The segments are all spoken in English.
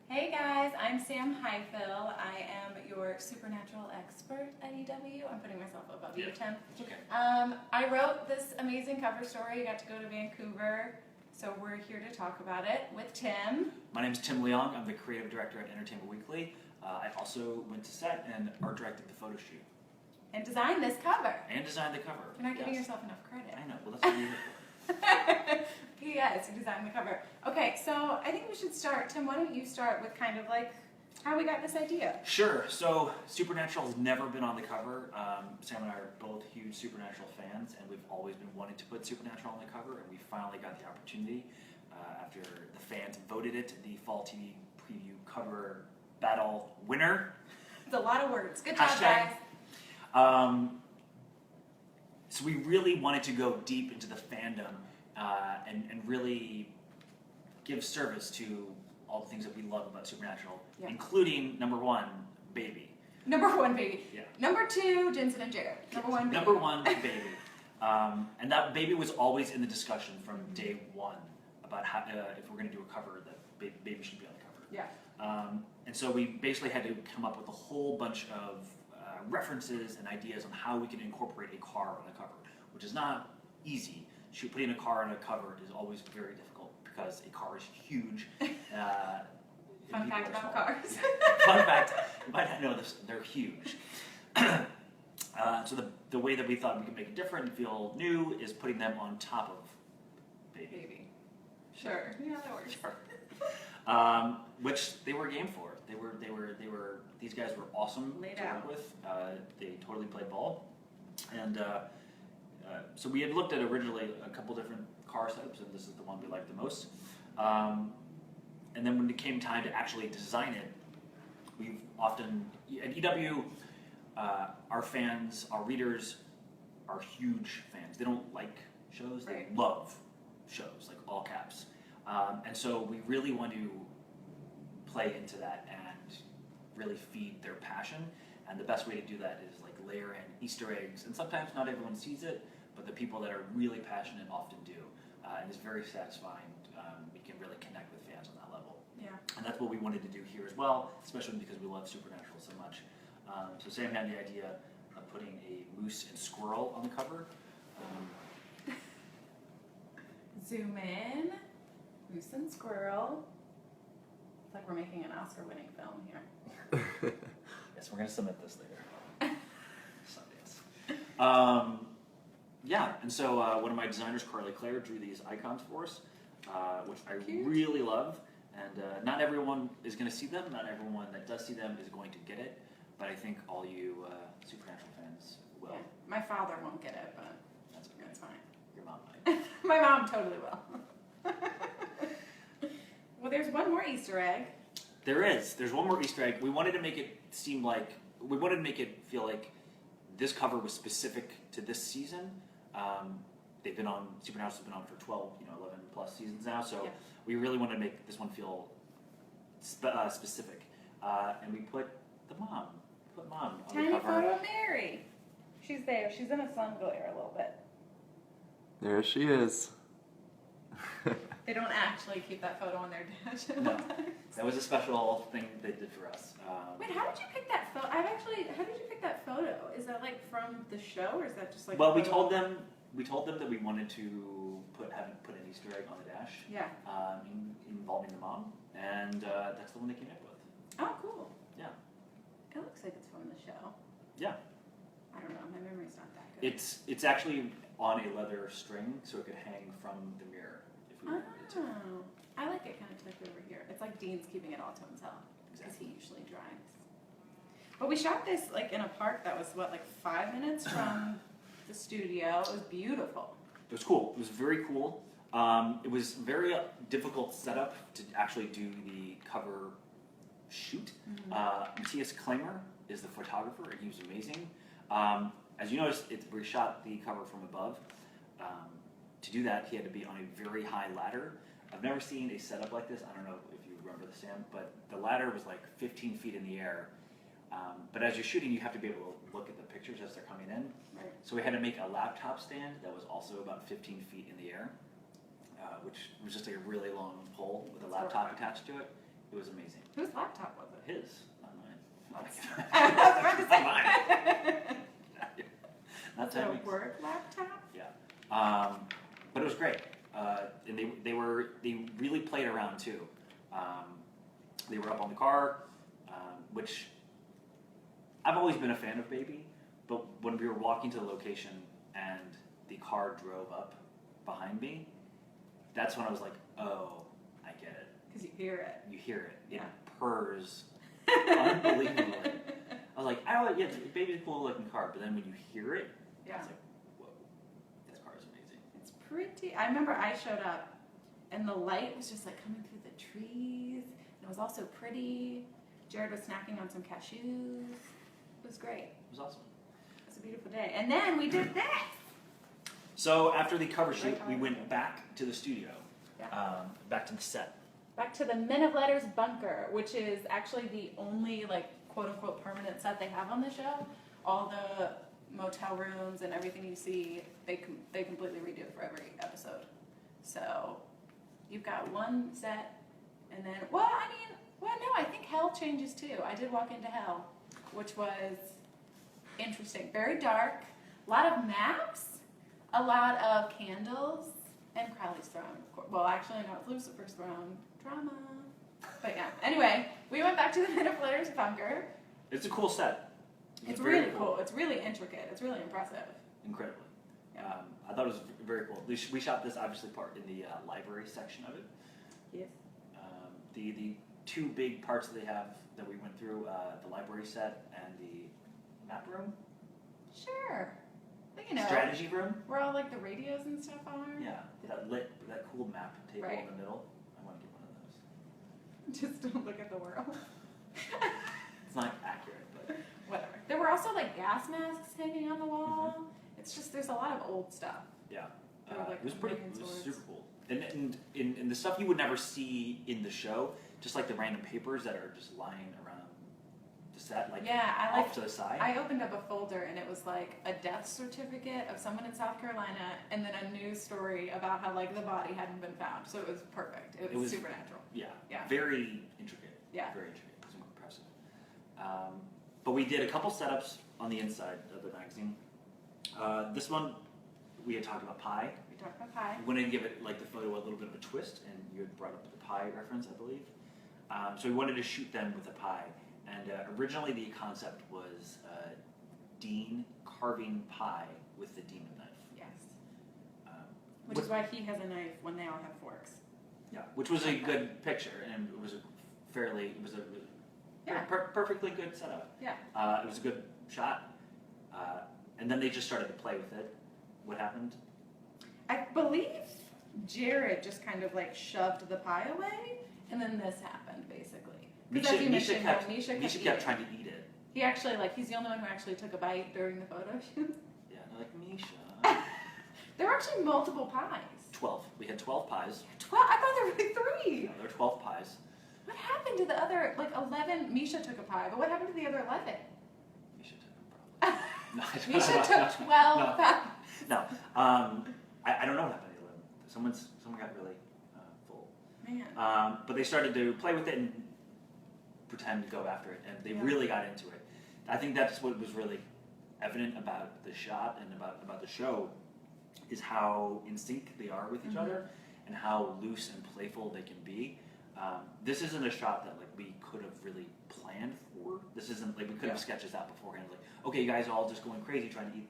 Hey guys, I'm Sam Highfill. I am your supernatural expert at EW. I'm putting myself above you, Tim. It's okay. I wrote this amazing cover story. I got to go to Vancouver, so we're here to talk about it with Tim. My name is Tim Leong. I'm the creative director at Entertainment Weekly. I also went to set and art directed the photo shoot. And designed this cover. And designed the cover. You're not giving yourself enough credit. I know. Well, that's what you're here for. P.S. You designed the cover. Okay, so I think we should start. Tim, why don't you start with kind of like how we got this idea? Sure. So Supernatural has never been on the cover. Sam and I are both huge Supernatural fans, and we've always been wanting to put Supernatural on the cover, and we finally got the opportunity after the fans voted it the Fall TV Preview Cover Battle winner. It's a lot of words. Good job, Hashtag. guys. So we really wanted to go deep into the fandom and really give service to all the things that we love about Supernatural, including number one, Baby. Number one, Baby. Yeah. Number two, Jensen and Jared. Number one, Baby. Number one, Baby. And that Baby was always in the discussion from day one about how, if we're going to do a cover, that Baby should be on the cover. Yeah. And so we basically had to come up with a whole bunch of references and ideas on how we can incorporate a car on a cover, which is not easy. Putting a car on a cover is always very difficult because a car is huge. Fun fact about cars. Fun fact, you might not know this, they're huge. So the way that we thought we could make it different and feel new is putting them on top of Baby. Sure. Yeah, that works. Sure. Which they were game for. These guys were awesome Laid to out. work with. They totally played ball. And so we had looked at originally a couple different car setups, and this is the one we liked the most. And then when it came time to actually design it, we've often, at EW, our fans, our readers are huge fans. They don't like shows, they love shows, like all caps. And so we really want to play into that and really feed their passion. And the best way to do that is like layer in Easter eggs. And sometimes not everyone sees it, but the people that are really passionate often do. And it's very satisfying. We can really connect with fans on that level. Yeah. And that's what we wanted to do here as well, especially because we love Supernatural so much. So Sam had the idea of putting a moose and squirrel on the cover. Zoom in. Moose and squirrel. It's like we're making an Oscar-winning film here. Yes, we're going to submit this later. Sundance. Yeah, and so one of my designers, Carly Clare, drew these icons for us, which I really love. And not everyone is going to see them. Not everyone that does see them is going to get it. But I think all you Supernatural fans will. Yeah. My father won't get it, but That's okay. that's fine. Your mom might. My mom totally will. Well, there's one more Easter egg. There is. There's one more Easter egg. We wanted to make it seem like, we wanted to make it feel like this cover was specific to this season. They've been on, Supernatural's been on for 12, 11 plus seasons now, so we really wanted to make this one feel specific. And we put mom on Tiny the cover. photo of Mary. She's there. She's in a sun glare a little bit. There she is. They don't actually keep that photo on their dash. No, that was a special thing they did for us. Wait, how did you pick that photo? How did you pick that photo? Is that like from the show, or is that just like? Well, we told them that we wanted to put an Easter egg on the dash. Yeah. Involving the mom, and that's the one they came up with. Oh, cool. Yeah. It looks like it's from the show. Yeah. I don't know. My memory's not that good. It's actually on a leather string, so it could hang from the mirror if we wanted it to. Oh, I like it kind of tucked over here. It's like Dean's keeping it all to himself because Exactly. he usually drives. But we shot this like in a park that was like 5 minutes from the studio. It was beautiful. It was cool. It was very cool. It was very difficult setup to actually do the cover shoot. Matthias Klamer is the photographer, and he was amazing. As you noticed, we shot the cover from above. To do that, he had to be on a very high ladder. I've never seen a setup like this. I don't know if you remember this, Sam, but the ladder was like 15 feet in the air. But as you're shooting, you have to be able to look at the pictures as they're coming in. Right. So we had to make a laptop stand that was also about 15 feet in the air, which was just like a really long pole with a laptop attached to it. It was amazing. Whose laptop was it? His, not mine. I was about to say. Not mine. Not Was it a Tyreek's. work laptop? Yeah. But it was great. And they really played around too. They were up on the car, which I've always been a fan of Baby, but when we were walking to the location and the car drove up behind me, that's when I was like, oh, I get it. Because you hear it. You hear it. It Yeah. purrs unbelievably. I was like, oh yeah, Baby's a cool looking car, but then when you hear it, Yeah. it's like, whoa, this car is amazing. It's pretty. I remember I showed up and the light was just like coming through the trees. And it was also pretty. Jared was snacking on some cashews. It was great. It was awesome. It was a beautiful day. And then we did this. So after the cover shoot, Right we on. went back to the studio, Yeah. back to the set. Back to the Men of Letters bunker, which is actually the only like quote unquote permanent set they have on the show. All the motel rooms and everything you see, they completely redo for every episode. So you've got one set, and then I think Hell changes too. I did walk into Hell, which was interesting, very dark, a lot of maps, a lot of candles, and Crowley's throne. Well, actually, no, it's Lucifer's throne. Drama. But yeah. Anyway, we went back to the Men of Letters bunker. It's a cool set. It's very really cool. It's really intricate. It's really impressive. Incredibly. Yeah. I thought it was very cool. We shot this obviously part in the library section of it. Yes. The two big parts that they have that we went through, the library set and the map room, Sure. But strategy room. where all like the radios and stuff are. Yeah, that cool map table Right. in the middle. I want to get one of those. Just don't look at the world. It's not accurate, but Whatever. There were also like gas masks hanging on the wall. It's just there's a lot of old stuff. yeah, They were, like, it was pretty. American It was swords. super cool. And the stuff you would never see in the show, just like the random papers that are just lying around the set, like Yeah, off to the side. I opened up a folder and it was like a death certificate of someone in South Carolina and then a news story about how like the body hadn't been found. So it was perfect. It was supernatural. Yeah, Yeah. very intricate. Yeah. Very intricate. It was impressive. But we did a couple setups on the inside of the magazine. This one, we had talked about pie. We talked about pie. We wanted to give it, like the photo, a little bit of a twist, and you had brought up the pie reference, I believe. So we wanted to shoot them with a pie. And originally the concept was Dean carving pie with the demon knife. Yes. Um, Which is why he has a knife when they all have forks. Yeah, which was a good picture, and it was Yeah. perfectly good setup. Yeah. It was a good shot, and then they just started to play with it. What happened? I believe Jared just kind of like shoved the pie away, and then this happened basically. Because as you mentioned, Misha kept eating. trying to eat it. He actually he's the only one who actually took a bite during the photo shoot. Yeah, they're like Misha. There were actually multiple pies. 12. We had 12 pies. 12? I thought there were like 3. Yeah, there were 12 pies. What happened to the other 11? Misha took a pie, but what happened to the other 11? Misha took them probably. No, I don't Misha know. took 12 No. pies. No, I don't know what happened to the 11. Someone got really full. Man. But they started to play with it and pretend to go after it, and they Yeah. really got into it. I think that's what was really evident about the shot and about the show, is how in sync they are with each other, and how loose and playful they can be. This isn't a shot that we could have really planned for. This isn't we could have sketched this out beforehand. Okay, you guys are all just going crazy trying to eat.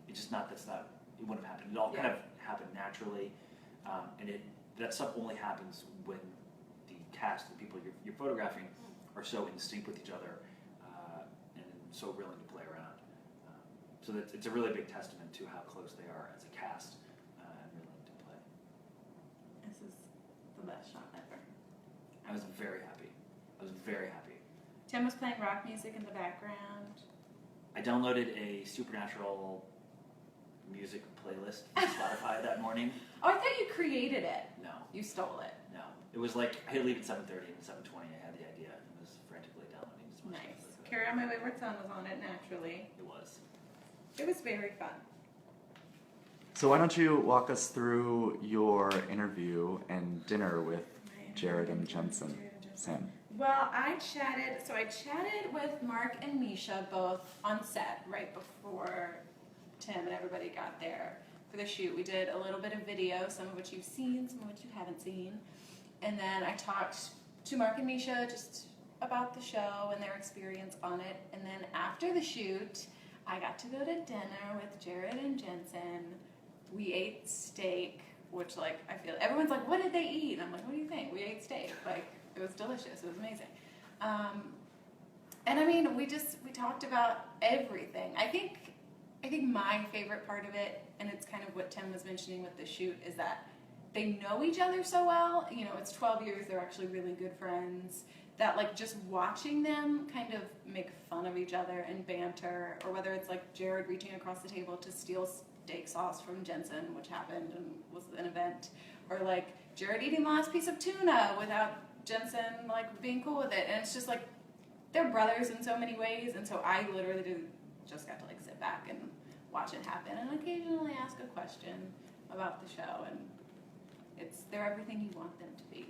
It's just not. That's not. It wouldn't have happened. It all kind of happened naturally, and that stuff only happens when the cast, the people you're photographing, are so in sync with each other and so willing to play around. So that it's a really big testament to how close they are as a cast and willing to play. This is the best shot ever. I was very happy. Tim was playing rock music in the background. I downloaded a Supernatural music playlist from Spotify that morning. Oh, I thought you created it. No. You stole it. No. It was I had to leave at 7:30 and 7:20 I had the idea and was frantically downloading as much Nice. as I could. Carry On My Wayward Son was on it naturally. It was. It was very fun. So why don't you walk us through your interview and dinner with Jared and Jensen? Sam. Well, I chatted with Mark and Misha both on set right before Tim and everybody got there for the shoot. We did a little bit of video, some of which you've seen, some of which you haven't seen. And then I talked to Mark and Misha just about the show and their experience on it. And then after the shoot, I got to go to dinner with Jared and Jensen. We ate steak, which like I feel everyone's like, what did they eat? And I'm like, what do you think? We ate steak. Like it was delicious. It was amazing. And I mean, we talked about everything. I think my favorite part of it, and it's kind of what Tim was mentioning with the shoot, is that they know each other so well. You know, it's 12 years. They're actually really good friends. That like just watching them kind of make fun of each other and banter, or whether it's like Jared reaching across the table to steal steak sauce from Jensen, which happened and was an event, or like Jared eating the last piece of tuna without Jensen like being cool with it. And it's just like they're brothers in so many ways, and so I literally just got to like sit back and watch it happen and occasionally ask a question about the show, and they're everything you want them to be.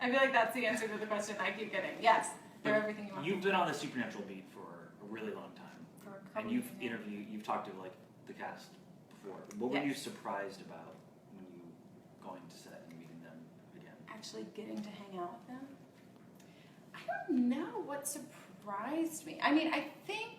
I feel like that's the answer to the question I keep getting. Yes, they're everything you want. You've been on the Supernatural beat for a really long time, For a couple and you've years. you've talked to like the cast before. What were you surprised about when you going to set and meeting them again? Actually getting to hang out with them. I don't know what surprised me. I mean, I think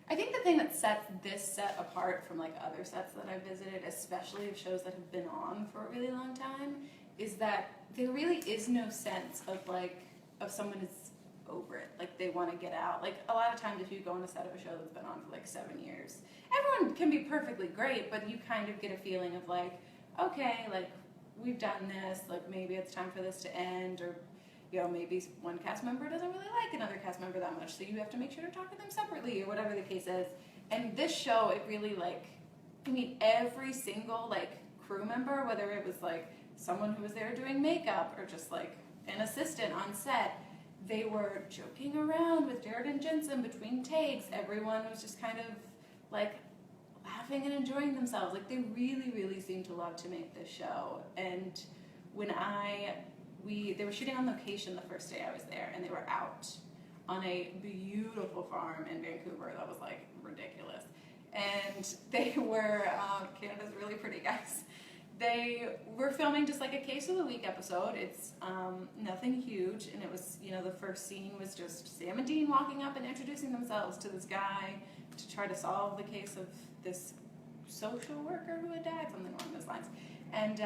the thing that sets this set apart from like other sets that I've visited, especially of shows that have been on for a really long time, is that there really is no sense of someone is over it, like they want to get out. Like a lot of times if you go on a set of a show that's been on for like 7 years, everyone can be perfectly great, but you kind of get a feeling of like, okay, like we've done this, like maybe it's time for this to end, or you know, maybe one cast member doesn't really like another cast member that much, so you have to make sure to talk to them separately, or whatever the case is. And this show, it really like, I mean, every single like crew member, whether it was like someone who was there doing makeup or just like an assistant on set, they were joking around with Jared and Jensen between takes. Everyone was just kind of like laughing and enjoying themselves. Like they really, really seemed to love to make this show. And when they were shooting on location the first day I was there, and they were out on a beautiful farm in Vancouver that was like ridiculous. And they were, Canada's really pretty, guys. They were filming just like a Case of the Week episode. It's nothing huge, and it was, you know, the first scene was just Sam and Dean walking up and introducing themselves to this guy to try to solve the case of this social worker who had died, something along those lines. And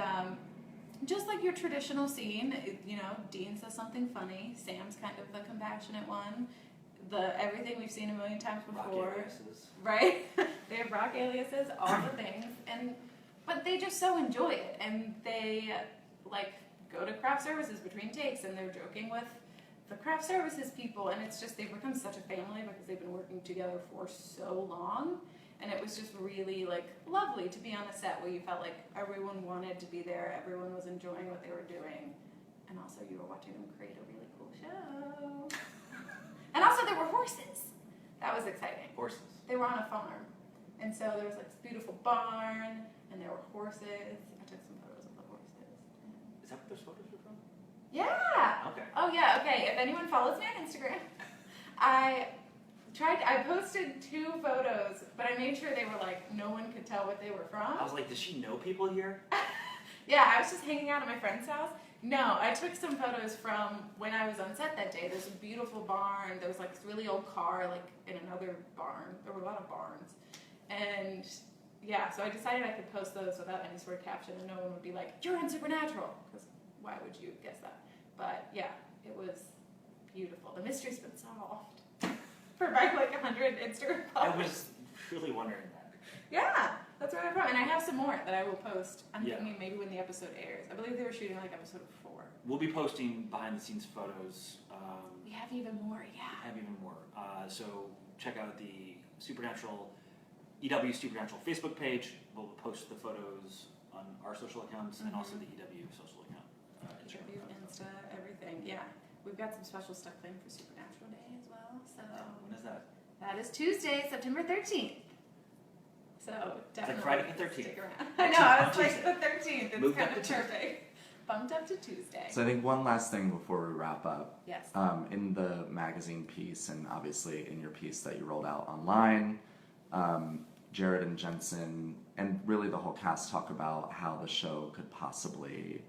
just like your traditional scene, you know, Dean says something funny, Sam's kind of the compassionate one, everything we've seen a million times before. Rock aliases. Right? They have rock aliases, all the things, but they just so enjoy it, and they like go to craft services between takes, and they're joking with the craft services people, and it's just they've become such a family because they've been working together for so long, and it was just really like lovely to be on a set where you felt like everyone wanted to be there, everyone was enjoying what they were doing, and also you were watching them create a really cool show. And also there were horses. That was exciting. Horses. They were on a farm. And so there was like this beautiful barn, and there were horses. I took some photos of the horses. Is that what those photos are from? Yeah! Okay. Oh yeah, okay. If anyone follows me on Instagram, I posted 2 photos, but I made sure they were like, no one could tell what they were from. I was like, does she know people here? Yeah, I was just hanging out at my friend's house. No, I took some photos from when I was on set that day. There's a beautiful barn. There was like this really old car like in another barn. There were a lot of barns. And yeah, so I decided I could post those without any sort of caption, and no one would be like, you're on Supernatural, because why would you guess that? But yeah, it was beautiful. The mystery's been solved for my like 100 Instagram I followers. was really wondering that. Yeah, that's where they're from. And I have some more that I will post. I'm Yeah. thinking maybe when the episode airs. I believe they were shooting like episode 4. We'll be posting behind the scenes photos. We have even more, yeah. Have even more. So check out the Supernatural, EW Supernatural Facebook page. We'll post the photos on our social accounts and also the EW social account. Instagram Tribute, account. Insta, everything. Yeah, we've got some special stuff planned for Supernatural Day as well. So When is that? that is Tuesday, September 13th. So definitely Friday the 13th. stick around. I know, I was On like Tuesday. the 13th. It's Moved kind up of to Tuesday. perfect. Bumped up to Tuesday. So I think one last thing before we wrap up. Yes. In the magazine piece, and obviously in your piece that you rolled out online, Jared and Jensen, and really the whole cast, talk about how the show could possibly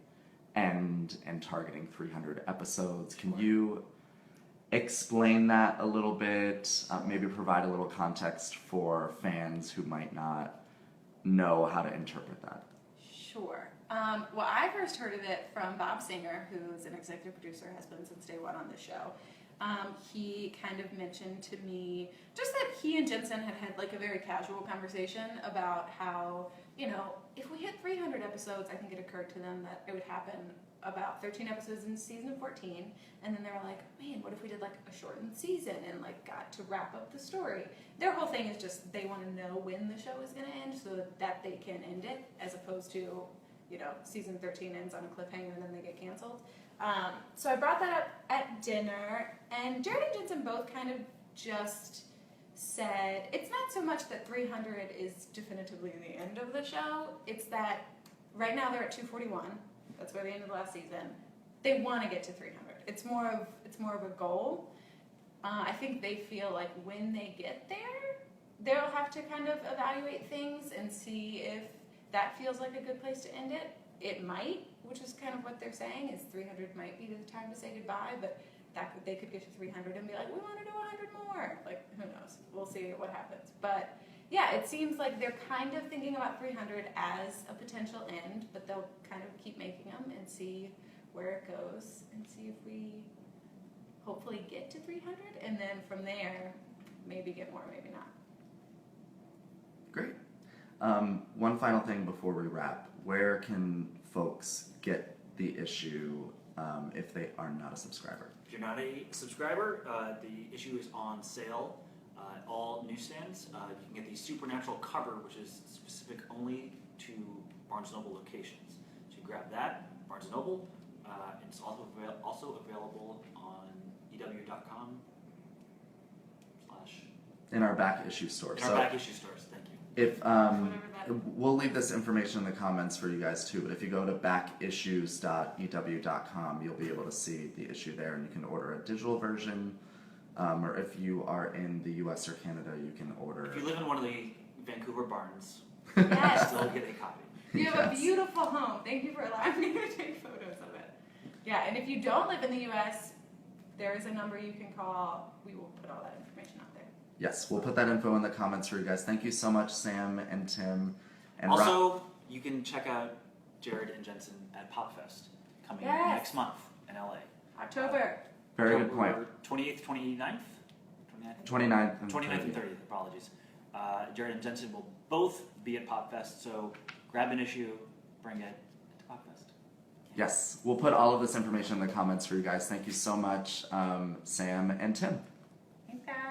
end and targeting 300 episodes. Can you explain that a little bit? Maybe provide a little context for fans who might not know how to interpret that. Sure. Well, I first heard of it from Bob Singer, who's an executive producer, has been since day one on the show. He kind of mentioned to me just that he and Jensen had like a very casual conversation about how, you know, if we hit 300 episodes, I think it occurred to them that it would happen about 13 episodes in season 14, and then they were like, man, what if we did like a shortened season and like got to wrap up the story? Their whole thing is just they want to know when the show is going to end so that they can end it, as opposed to, you know, season 13 ends on a cliffhanger and then they get canceled. So I brought that up at dinner, and Jared and Jensen both kind of just said it's not so much that 300 is definitively the end of the show, it's that right now they're at 241. That's where they ended the last season. They want to get to 300. It's more of a goal. I think they feel like when they get there, they'll have to kind of evaluate things and see if that feels like a good place to end it. It might, which is kind of what they're saying, is 300 might be the time to say goodbye, but they could get to 300 and be like, we want to do 100 more. Like, who knows? We'll see what happens. But yeah, it seems like they're kind of thinking about 300 as a potential end, but they'll kind of keep making them and see where it goes and see if we hopefully get to 300, and then from there, maybe get more, maybe not. Great. One final thing before we wrap. Where can folks get the issue if they are not a subscriber? If you're not a subscriber, the issue is on sale at all newsstands. You can get the Supernatural cover, which is specific only to Barnes & Noble locations. So you grab that, Barnes & Noble. It's also available on EW.com/ In our back issue store. in our back issue stores. Thank you. If Whatever that is. we'll leave this information in the comments for you guys too, but if you go to backissues.ew.com, you'll be able to see the issue there, and you can order a digital version, or if you are in the US or Canada, you can order. If you live in one of the Vancouver barns, Yes. still get a copy. You have a Yes. beautiful home. Thank you for allowing me to take photos of it. Yeah, and if you don't live in the U.S., there is a number you can call. We will put all that information out there. Yes, we'll put that info in the comments for you guys. Thank you so much, Sam and Tim. And Also, you can check out Jared and Jensen at PopFest coming Yes. next month in LA. October. very good point. October 28th, 29th? 29th and 29th and 30th. 30th, apologies. Jared and Jensen will both be at PopFest, so grab an issue, bring it to PopFest. Yes, we'll put all of this information in the comments for you guys. Thank you so much, Sam and Tim. Thanks, guys.